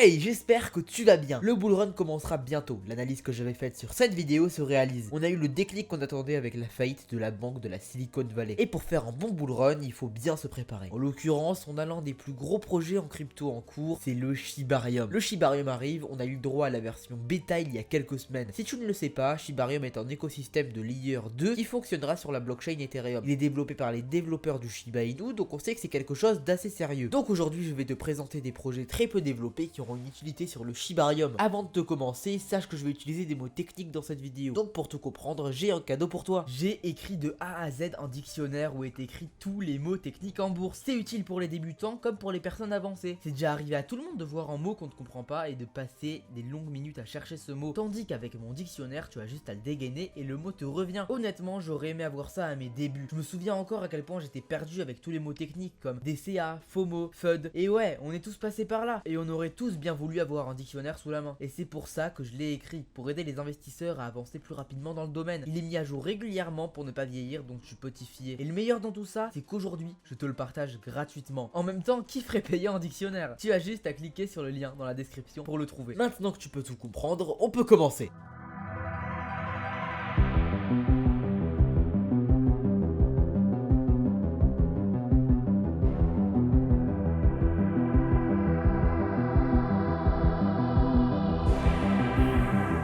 Hey, j'espère que tu vas bien. Le bull run commencera bientôt. L'analyse que j'avais faite sur cette vidéo se réalise. On a eu le déclic qu'on attendait avec la faillite de la banque de la Silicon Valley. Et pour faire un bon bull run, il faut bien se préparer. En l'occurrence, on a l'un des plus gros projets en crypto en cours, c'est le Shibarium. Le Shibarium arrive, on a eu le droit à la version bêta il y a quelques semaines. Si tu ne le sais pas, Shibarium est un écosystème de Layer 2 qui fonctionnera sur la blockchain Ethereum. Il est développé par les développeurs du Shiba Inu, donc on sait que c'est quelque chose d'assez sérieux. Donc aujourd'hui, je vais te présenter des projets très peu développés qui auront une utilité sur le Shibarium. Avant de te commencer, sache que je vais utiliser des mots techniques dans cette vidéo. Donc pour te comprendre, j'ai un cadeau pour toi. J'ai écrit de A à Z un dictionnaire où est écrit tous les mots techniques en bourse. C'est utile pour les débutants comme pour les personnes avancées. C'est déjà arrivé à tout le monde de voir un mot qu'on ne comprend pas et de passer des longues minutes à chercher ce mot. Tandis qu'avec mon dictionnaire, tu as juste à le dégainer et le mot te revient. Honnêtement, j'aurais aimé avoir ça à mes débuts. Je me souviens encore à quel point j'étais perdu avec tous les mots techniques comme DCA, FOMO, FUD. Et ouais, on est tous passés par là. Et on aurait tous bien voulu avoir un dictionnaire sous la main. Et c'est pour ça que je l'ai écrit, pour aider les investisseurs à avancer plus rapidement dans le domaine. Il est mis à jour régulièrement pour ne pas vieillir, donc tu peux t'y fier. Et le meilleur dans tout ça, c'est qu'aujourd'hui, je te le partage gratuitement. En même temps, qui ferait payer un dictionnaire? Tu as juste à cliquer sur le lien dans la description pour le trouver. Maintenant que tu peux tout comprendre, on peut commencer.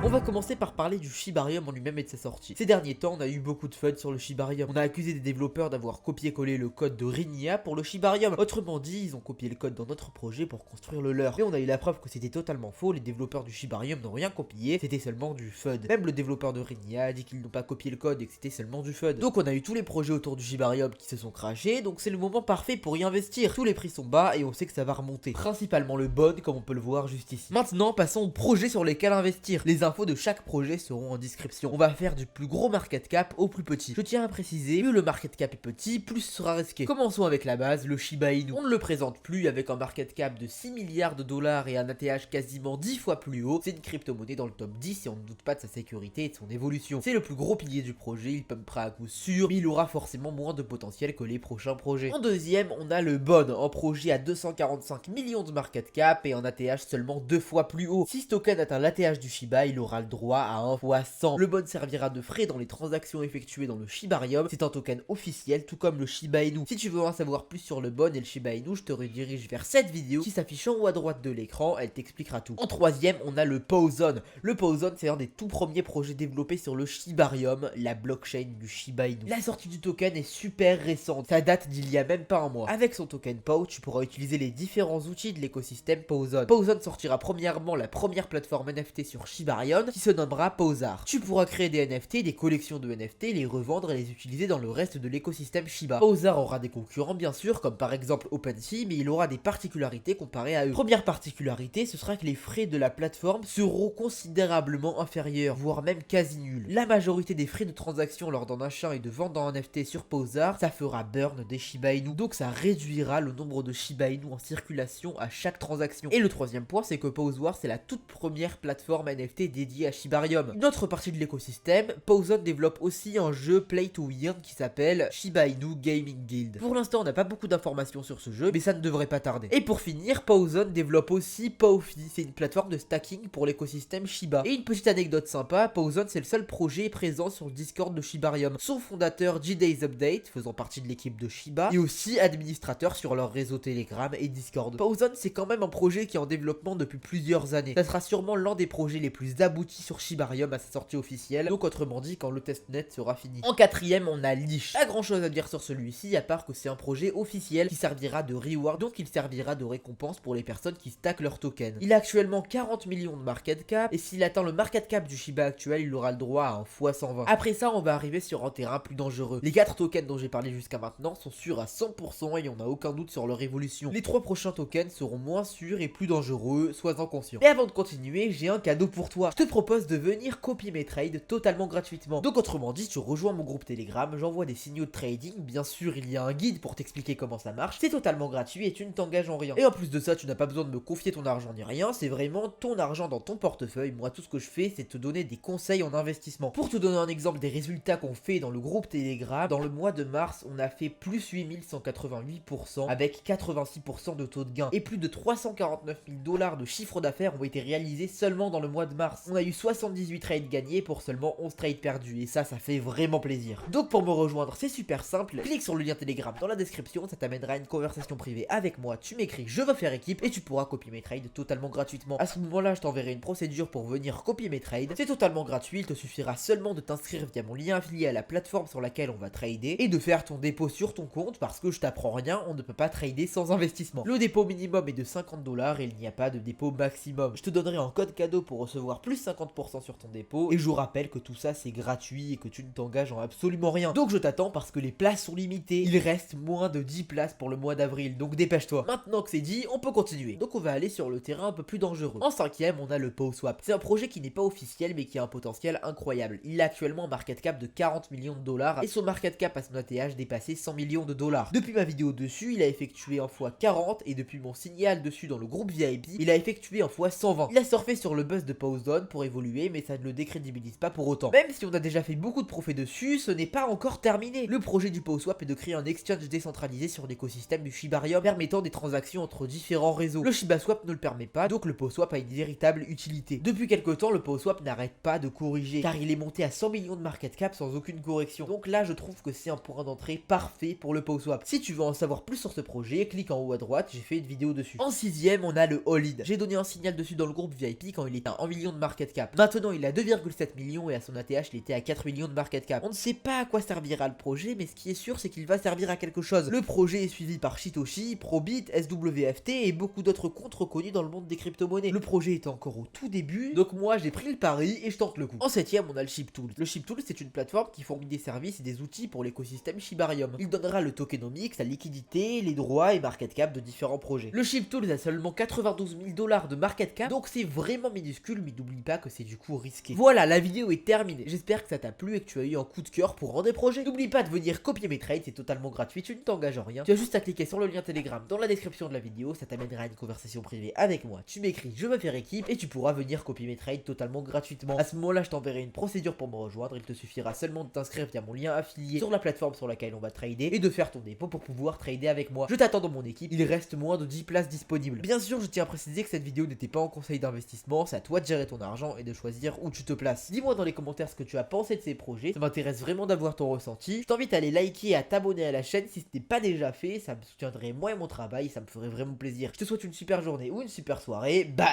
On va commencer par parler du Shibarium en lui-même et de sa sortie. Ces derniers temps, on a eu beaucoup de fun sur le Shibarium. On a accusé des développeurs d'avoir copié-collé le code de Rinia pour le Shibarium. Autrement dit, ils ont copié le code dans notre projet pour construire le leur. Mais on a eu la preuve que c'était totalement faux, les développeurs du Shibarium n'ont rien copié, c'était seulement du FUD. Même le développeur de Rinia a dit qu'ils n'ont pas copié le code et que c'était seulement du FUD. Donc on a eu tous les projets autour du Shibarium qui se sont crashés, donc c'est le moment parfait pour y investir. Tous les prix sont bas et on sait que ça va remonter. Principalement le BON, comme on peut le voir juste ici. Maintenant, passons aux projets sur lesquels investir. Les infos de chaque projet seront en description. On va faire du plus gros market cap au plus petit. Je tiens à préciser, plus le market cap est petit, plus ce sera risqué. Commençons avec la base, le Shiba Inu. On ne le présente plus avec un market cap de 6 milliards de dollars et un ATH quasiment 10 fois plus haut. C'est une crypto-monnaie dans le top 10 et on ne doute pas de sa sécurité et de son évolution. C'est le plus gros pilier du projet, il pumpera à coup sûr, mais il aura forcément moins de potentiel que les prochains projets. En deuxième, on a le BON, un projet à 245 millions de market cap et un ATH seulement 2 fois plus haut. Si ce token atteint l'ATH du Shiba, il aura le droit à 1 fois 100. Le BON servira de frais dans les transactions effectuées dans le Shibarium. C'est un token officiel, tout comme le Shiba Inu. Si tu veux en savoir plus sur le BON et le Shiba Inu, je te redirige vers cette vidéo qui s'affiche en haut à droite de l'écran, elle t'expliquera tout. En troisième, on a le Powzone. Le Powzone, c'est un des tout premiers projets développés sur le Shibarium, la blockchain du Shiba Inu. La sortie du token est super récente, ça date d'il y a même pas un mois. Avec son token POW, tu pourras utiliser les différents outils de l'écosystème Powzone. Powzone sortira premièrement la première plateforme NFT sur Shibarium qui se nommera Powzar. Tu pourras créer des NFT, des collections de NFT, les revendre et les utiliser dans le reste de l'écosystème Shiba. Powzar aura des concurrents bien sûr, comme par exemple OpenSea, mais il aura des particularités comparées à eux. Première particularité, ce sera que les frais de la plateforme seront considérablement inférieurs, voire même quasi nuls. La majorité des frais de transaction lors d'un achat et de vente d'un NFT sur Powzar, ça fera burn des Shiba Inu, donc ça réduira le nombre de Shiba Inu en circulation à chaque transaction. Et le troisième point, c'est que Powzar, c'est la toute première plateforme NFT dédiée à Shibarium. Une autre partie de l'écosystème, Powzone développe aussi un jeu play to win qui s'appelle Shiba Inu Gaming Guild. Pour l'instant, on n'a pas beaucoup d'informations sur ce jeu, mais ça ne devrait pas tarder. Et pour finir, Powzone développe aussi Powfi, c'est une plateforme de stacking pour l'écosystème Shiba. Et une petite anecdote sympa, Powzone c'est le seul projet présent sur le Discord de Shibarium. Son fondateur G-Days Update, faisant partie de l'équipe de Shiba, est aussi administrateur sur leur réseau Telegram et Discord. Powzone c'est quand même un projet qui est en développement depuis plusieurs années. Ça sera sûrement l'un des projets les plus aboutis sur Shibarium à sa sortie officielle, donc autrement dit quand le testnet sera fini. En quatrième, on a Leash. Pas grand chose à dire sur celui-ci, à part que c'est un projet officiel qui servira de reward, donc il servira de récompense pour les personnes qui stackent leur token. Il a actuellement 40 millions de market cap, et s'il atteint le market cap du Shiba actuel, il aura le droit à un x120. Après ça, on va arriver sur un terrain plus dangereux. Les 4 tokens dont j'ai parlé jusqu'à maintenant sont sûrs à 100% et on n'a aucun doute sur leur évolution. Les 3 prochains tokens seront moins sûrs et plus dangereux, sois-en conscient. Et avant de continuer, j'ai un cadeau pour toi. Je te propose de venir copier mes trades totalement gratuitement. Donc autrement dit, tu rejoins mon groupe Telegram, j'envoie des signaux de trading, bien sûr il y a un guide pour t'expliquer comment ça marche, c'est totalement gratuit et tu ne t'engages en rien. Et en plus de ça, tu n'as pas besoin de me confier ton argent ni rien, c'est vraiment ton argent dans ton portefeuille. Moi tout ce que je fais, c'est te donner des conseils en investissement. Pour te donner un exemple des résultats qu'on fait dans le groupe Telegram, dans le mois de mars, on a fait plus 8188% avec 86% de taux de gain. Et plus de 349 000 $ de chiffre d'affaires ont été réalisés seulement dans le mois de mars. On a eu 78 trades gagnés pour seulement 11 trades perdus. Et ça fait vraiment plaisir. Donc pour me rejoindre, c'est super simple. Clique sur le lien Telegram dans la description, ça t'amènera à une conversation privée avec moi. Tu m'écris, je veux faire équipe et tu pourras copier mes trades totalement gratuitement. À ce moment-là, je t'enverrai une procédure pour venir copier mes trades. C'est totalement gratuit, il te suffira seulement de t'inscrire via mon lien affilié à la plateforme sur laquelle on va trader et de faire ton dépôt sur ton compte parce que je t'apprends rien, on ne peut pas trader sans investissement. Le dépôt minimum est de 50 $ et il n'y a pas de dépôt maximum. Je te donnerai un code cadeau pour recevoir plus 50% sur ton dépôt et je vous rappelle que tout ça c'est gratuit et que tu ne t'engages en absolument rien. Donc je t'attends parce que les places sont limitées, il reste moins de 10 places pour le mois d'avril, donc dépêche-toi. Maintenant que c'est dit, on peut continuer. Donc on va aller sur le terrain un peu plus dangereux. En cinquième, on a le PowSwap. C'est un projet qui n'est pas officiel mais qui a un potentiel incroyable. Il a actuellement un market cap de 40 millions de dollars et son market cap à son ATH dépassait 100 millions de dollars. Depuis ma vidéo dessus, il a effectué un fois 40 et depuis mon signal dessus dans le groupe VIP, il a effectué un fois 120. Il a surfé sur le buzz de Powzone pour évoluer mais ça ne le décrédibilise pas pour autant. Même si on a déjà fait beaucoup de profits dessus, ce n'est pas encore terminé. Le projet du PowSwap est de créer un exchange décentralisé sur l'écosystème du Shibarium permettant des transactions entre différents réseaux. Le ShibaSwap ne le permet pas, donc le PowSwap a une véritable utilité. Depuis quelques temps, le PowSwap n'arrête pas de corriger car il est monté à 100 millions de market cap sans aucune correction. Donc là, je trouve que c'est un point d'entrée parfait pour le PowSwap. Si tu veux en savoir plus sur ce projet, clique en haut à droite, j'ai fait une vidéo dessus. En sixième, on a le All-In. J'ai donné un signal dessus dans le groupe VIP quand il était à 1 million de market cap. Maintenant, il a 2,7 millions et à son ATH, il était à 4 millions de market cap. On ne sait pas à quoi servira le projet, mais ce qui est sûr, c'est qu'il va servir à quelque chose. Le projet est suivi par Shitoshi, Probit, SWFT et beaucoup d'autres comptes reconnus dans le monde des crypto-monnaies. Le projet est encore au tout début, donc moi j'ai pris le pari et je tente le coup. En septième, on a le ShibTool. Le ShibTool, c'est une plateforme qui fournit des services et des outils pour l'écosystème Shibarium. Il donnera le tokenomics, la liquidité, les droits et market cap de différents projets. Le ShibTool a seulement 92 000 $ de market cap, donc c'est vraiment minuscule, mais n'oublie pas que c'est du coup risqué. Voilà, la vidéo est terminée. J'espère que ça t'a plu et que tu as eu un coup de cœur pour rendre des projets. N'oublie pas de venir copier mes trades, c'est totalement gratuit, tu ne t'engages en rien. Tu as juste à cliquer sur le lien Telegram dans la description de la vidéo, ça t'amènera à une conversation privée avec moi. Tu m'écris, je veux faire équipe et tu pourras venir copier mes trades totalement gratuitement. À ce moment-là, je t'enverrai une procédure pour me rejoindre. Il te suffira seulement de t'inscrire via mon lien affilié sur la plateforme sur laquelle on va trader et de faire ton dépôt pour pouvoir trader avec moi. Je t'attends dans mon équipe, il reste moins de 10 places disponibles. Bien sûr, je tiens à préciser que cette vidéo n'était pas en conseil d'investissement, c'est à toi de gérer ton argent et de choisir où tu te places. Dis-moi dans les commentaires ce que tu as pensé de ces projets, ça m'intéresse vraiment d'avoir ton ressenti. Je t'invite à aller liker et à t'abonner à la chaîne si ce n'est pas déjà fait, ça me soutiendrait moi et mon travail, ça me ferait vraiment plaisir. Je te souhaite une super journée ou une super soirée, bye!